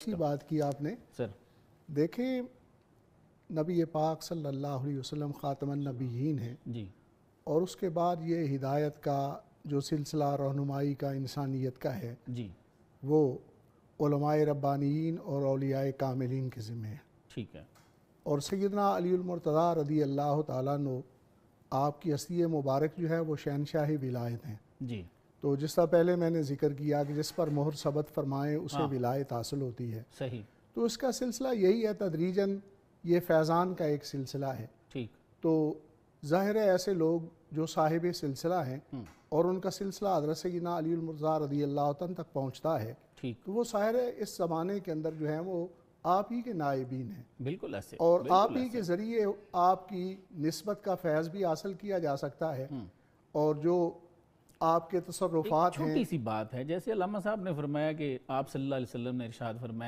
अच्छी बात की आपने। सर देखें, नबी पाक सल्लल्लाहु अलैहि वसल्लम ख़ातमुन नबिय्यीन हैं जी और उसके बाद ये हिदायत का जो सिलसिला रहनुमाई का इंसानियत का है जी वो उलमाए रब्बानीन और औलियाए कामिलीन के ज़िम्मे है। ठीक है। और सैयदना अलीउल मुर्तज़ा रज़ी अल्लाह तआला अन्हु आपकी असली मुबारक जो है वो शहनशाही विलायत हैं। जी तो जिस तरह पहले मैंने ज़िक्र किया कि जिस पर मोहर सबत फरमाए उसे हाँ विलायत हासिल होती है, सही तो इसका सिलसिला यही है, तदरीजन ये फैज़ान का एक सिलसिला है। ठीक तो ज़ाहिर है ऐसे लोग जो साहिब सिलसिला हैं और उनका सिलसिला हज़रत सैयदना अलीउल मुर्तज़ा रज़ी अल्लाह तआला तक पहुँचता है, ठीक तो वो ज़ाहिर है इस ज़माने के अंदर जो है वो आप ही के नाइबीन हैं बिल्कुल ऐसे और आप बिल्कुल ही के ऐसे ज़रिए आपकी निस्बत का फैज़ भी हासिल किया जा सकता है और जो आपके एक तसर्रुफ़ात हैं। छोटी सी बात है, जैसे अल्लामा साहब ने फरमाया कि आप सल्लल्लाहु अलैहि वसल्लम ने इरशाद फरमाया